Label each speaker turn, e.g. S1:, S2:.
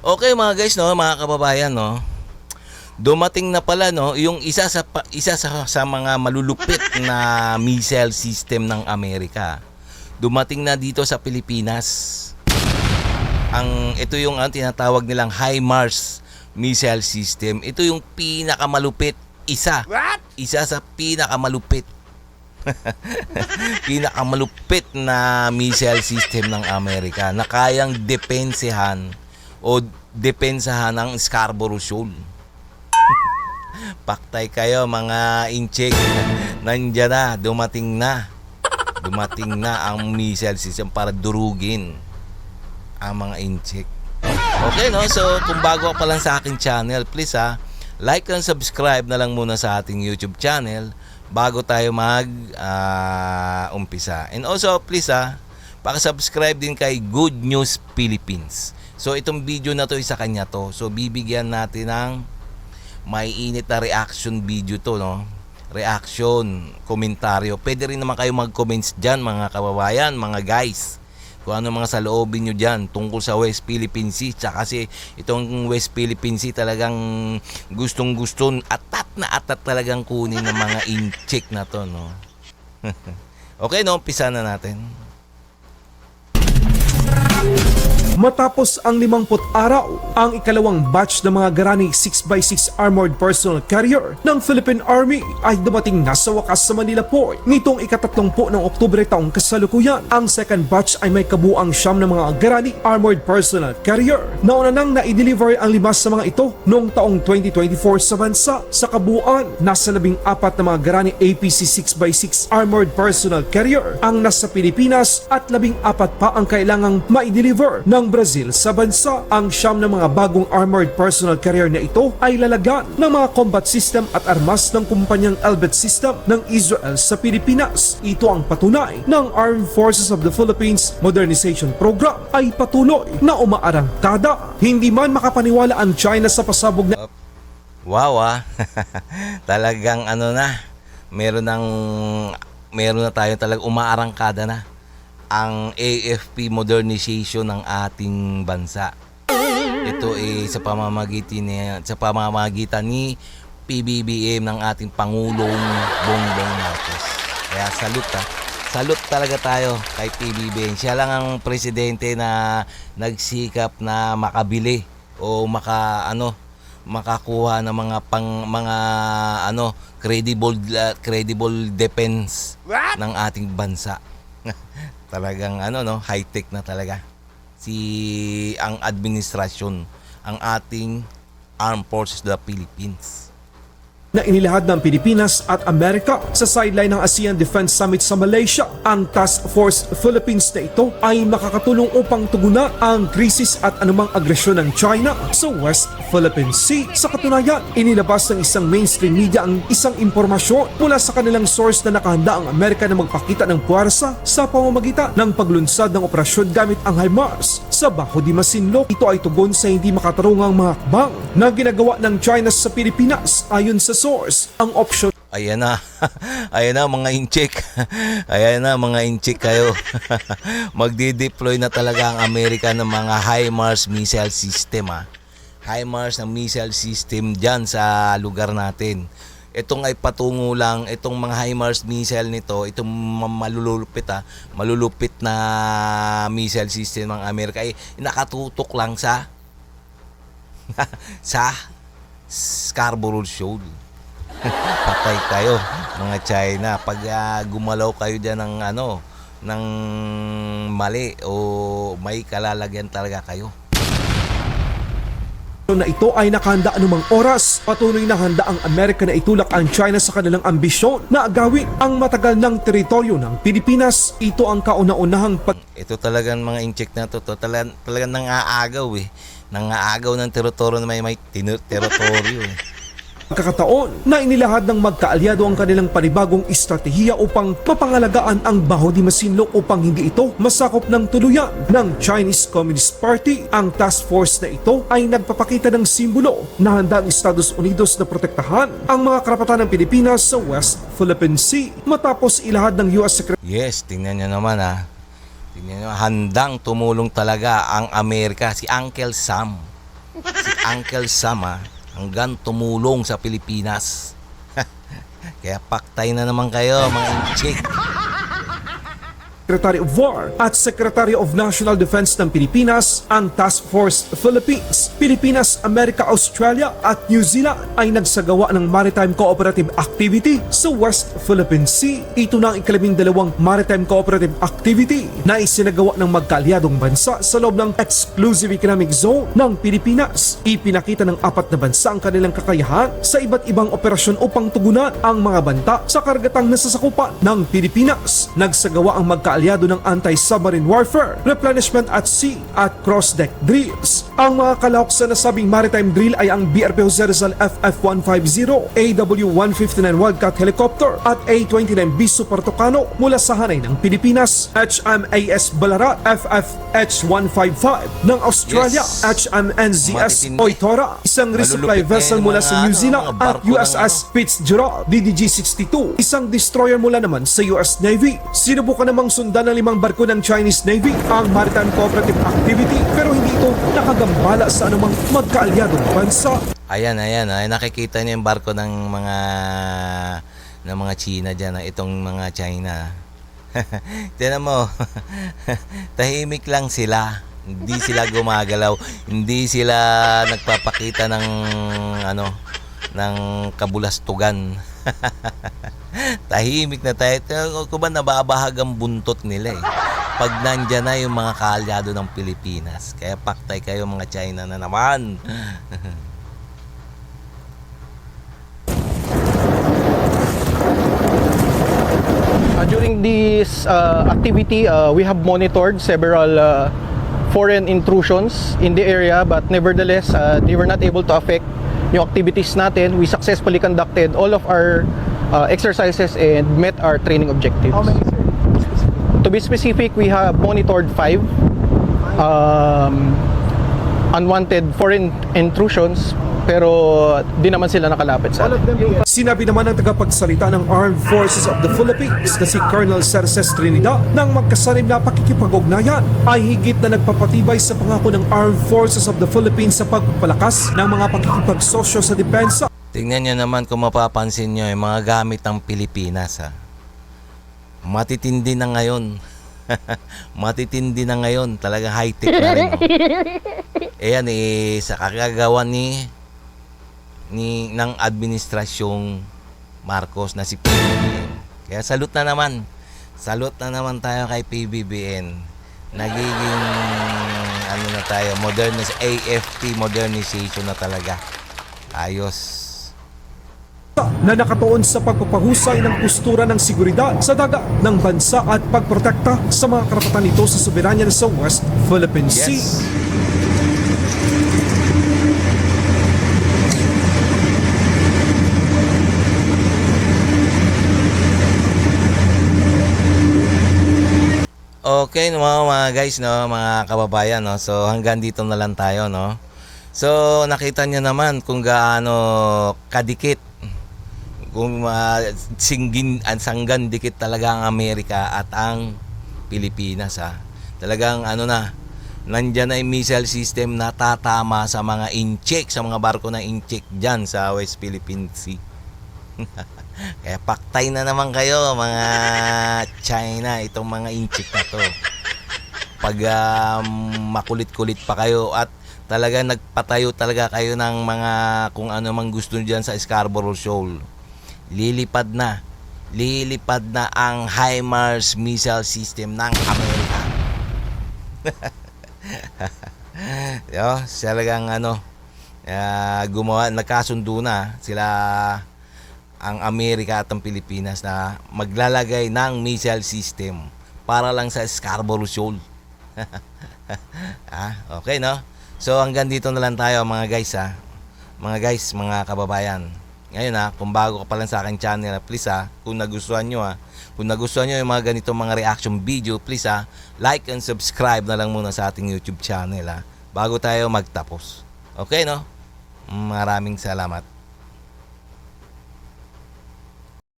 S1: Okay mga guys, no, mga kababayan, no. Dumating na pala, no, yung isa sa mga malulupit na missile system ng Amerika. Dumating na dito sa Pilipinas. Ito yung tinatawag nilang HIMARS missile system. Ito yung pinakamalupit, isa sa pinakamalupit pinakamalupit na missile system ng Amerika na kayang depensahan ang Scarborough Shoal. Paktay kayo mga inchik. Nandiyan na, dumating na ang missile system para durugin ang mga inchik. Okay, no? So kung bago ka pa lang sa aking channel, please like and subscribe na lang muna sa ating YouTube channel bago tayo umpisa. And also please paki-subscribe din kay Good News Philippines. So itong video na to isa kanya to. So bibigyan natin ng may init na reaction video to, no? Reaction, komentaryo. Pwede rin naman kayo mag-comments dyan mga kababayan, mga guys. Kung ano mga saloobin nyo dyan tungkol sa West Philippine Sea. Tsaka kasi itong West Philippine Sea talagang gustong-gusto, atat talagang kunin ng mga inchik na to, no? Okay, no? Umpisa na natin.
S2: Matapos ang 50 araw, ang ikalawang batch ng mga Garani 6x6 Armored Personnel Carrier ng Philippine Army ay dumating na sa wakas sa Manila Port. Nitong ika-30 ng Oktubre taong kasalukuyan, ang second batch ay may kabuang siyam ng mga Garani Armored Personnel Carrier. Nauna nang na-deliver ang 5 sa mga ito noong taong 2024 sa bansa. Sa kabuuan, nasa 14 na mga Garani APC 6x6 Armored Personnel Carrier ang nasa Pilipinas at 14 pa ang kailangang ma-deliver ng Brazil sa bansa. Ang siyam ng mga bagong armored personnel carrier na ito ay lalagyan ng mga combat system at armas ng kumpanyang Elbit System ng Israel sa Pilipinas. Ito ang patunay ng Armed Forces of the Philippines Modernization Program ay patuloy na umaarangkada. Hindi man makapaniwala ang China sa pasabog na
S1: Wow, talagang meron na tayo talagang umaarangkada na ang AFP modernization ng ating bansa. Ito sa pamamagitan ni PBBM ng ating Pangulong Bongbong Marcos. Kaya salute talaga tayo kay PBBM. Siya lang ang presidente na nagsikap na makabili o makakuha ng mga credible defense ng ating bansa. Talagang high-tech na talaga ang administrasyon, ang ating Armed Forces of the Philippines.
S2: Na inilahad ng Pilipinas at Amerika sa sideline ng ASEAN Defense Summit sa Malaysia. Ang Task Force Philippines na ito ay makakatulong upang tugunan ang krisis at anumang agresyon ng China sa West Philippine Sea. Sa katunayan, inilabas ng isang mainstream media ang isang impormasyon mula sa kanilang source na nakahanda ang Amerika na magpakita ng puwersa sa pamamagitan ng paglunsad ng operasyon gamit ang HIMARS sa Bajo de Masinloc. Ito ay tugon sa hindi makatarungang mga hakbang na ginagawa ng China sa Pilipinas. Ayon sa source, ang option
S1: Ayan na mga inchik. Ayan na mga inchik kayo. Magdi-deploy na talaga ang Amerika ng mga HIMARS missile system. HIMARS na missile system dyan sa lugar natin. Itong ay patungo lang, itong mga HIMARS missile nito, itong malulupit na missile system ng Amerika ay nakatutok lang sa Scarborough Shoal. Patay kayo mga China pag gumalaw kayo diyan ng mali o may kalalagyan talaga kayo.
S2: na ito ay nakahanda anumang oras. Patuloy na handa ang Amerika na itulak ang China sa kanilang ambisyon na agawin ang matagal ng teritoryo ng Pilipinas. Ito ang kauna-unahang
S1: Ito talagang mga incheck na to talagang nangaagaw nangaagaw ng teritoryo na may teritoryo
S2: pagkakataon na inilahad ng magkaalyado ang kanilang panibagong estratehiya upang mapangalagaan ang Bajo de Masinloc upang hindi ito masakop ng tuluyan ng Chinese Communist Party. Ang task force na ito ay nagpapakita ng simbolo na handa ang Estados Unidos na protektahan ang mga karapatan ng Pilipinas sa West Philippine Sea matapos ilahad ng US Secretary.
S1: Yes, tingnan nyo naman Tingnan nyo, handang tumulong talaga ang Amerika, si Uncle Sam. si Uncle Sam hanggang tumulong sa Pilipinas. Kaya paktay na naman kayo mga inchik.
S2: Secretary of War at Secretary of National Defense ng Pilipinas, ang Task Force Philippines, Pilipinas, Amerika, Australia at New Zealand ay nagsagawa ng Maritime Cooperative Activity sa West Philippine Sea. Ito na ang ika-12 Maritime Cooperative Activity na isinagawa ng magkaalyadong bansa sa loob ng Exclusive Economic Zone ng Pilipinas. Ipinakita ng 4 na bansa ang kanilang kakayahan sa iba't ibang operasyon upang tugunan ang mga banta sa karagatang nasasakupan ng Pilipinas. Nagsagawa ang magkaalyado ng anti-submarine warfare, replenishment at sea at cross-deck drills. Ang mga kalahok sa nasabing maritime drill ay ang BRP Jose Rizal FF-150, AW-159 Wildcat Helicopter at A-29B Super Tucano mula sa hanay ng Pilipinas, HMAS Ballarat FF-H-155 ng Australia,
S1: Yes.
S2: HMNZS
S1: Matitindi.
S2: Oitora, isang resupply
S1: Malulupit
S2: vessel
S1: na yung
S2: mula
S1: mga
S2: sa New
S1: ano,
S2: Zealand
S1: mga
S2: at
S1: barko ng
S2: USS Fitzgerald DDG-62, isang destroyer mula naman sa US Navy. Sinubukan namang sundan ng 5 barko ng Chinese Navy ang Maritime Cooperative Activity pero hindi ito nakagambala sa anumang magkaalyadong bansa.
S1: Ayan, ay nakikita niyo yung barko ng mga China diyan, itong mga China. Tingnan mo. Tahimik lang sila. Hindi sila gumagalaw, hindi sila nagpapakita ng ng kabulastugan. Tahimik na tayo. Kung ba nababahag ang buntot nila pag nandyan na yung mga kaalyado ng Pilipinas. Kaya paktay kayo mga China na naman.
S3: During this activity, we have monitored several foreign intrusions in the area, but nevertheless, they were not able to affect yung activities natin. We successfully conducted all of our exercises and met our training objectives.
S4: How many, sir?
S3: To be specific, we have monitored 5 unwanted foreign intrusions, pero di naman sila nakalapit sa
S4: All of
S3: atin.
S4: them,
S2: Sinabi naman ng tagapagsalita ng Armed Forces of the Philippines na si Colonel Cerces Trinidad ng magkasanim na pakikipag-ugnayan ay higit na nagpapatibay sa pangako ng Armed Forces of the Philippines sa pagpapalakas ng mga pakikipagsosyo sa depensa.
S1: Tingnan nyo naman kung mapapansin nyo yung mga gamit ng Pilipinas. Matitindi na ngayon. Matitindi na ngayon. Talagang high-tech na rin. Ayan sa kakagawa ng administrasyong Marcos na si PBBM. Kaya salute na naman. Salute na naman tayo kay PBBM. Nagiging na tayo, AFP modernization na talaga. Ayos.
S2: Na nakatuon sa pagpapahusay ng postura ng seguridad sa dagat ng bansa at pagprotekta sa mga karapatan nito sa soberanya sa West Philippine Sea.
S1: Yes. Okay, mga guys, mga kababayan, so hanggang dito na lang tayo, no. So nakita niyo naman kung gaano kadikit, kung sanggan dikit talaga ang Amerika at ang Pilipinas, Talagang nandyan na yung missile system na tatama sa mga incheck, sa mga barko na incheck dyan sa West Philippine Sea. Kaya paktay na naman kayo mga China, itong mga incheck na to. Pag makulit-kulit pa kayo at talaga nagpatayo talaga kayo ng mga kung ano mang gusto nyo dyan sa Scarborough Shoal. Lilipad na ang HIMARS missile system ng Amerika. Talagang gumawa, nagkasundo na sila ang Amerika at ang Pilipinas na maglalagay ng missile system para lang sa Scarborough Shoal. Okay, no? So hanggang dito na lang tayo mga guys, mga kababayan. Ngayon kung bago ka pa lang sa aking channel, please kung nagustuhan nyo yung mga ganitong mga reaction video, please like and subscribe na lang muna sa ating YouTube channel bago tayo magtapos. Okay, no? Maraming salamat.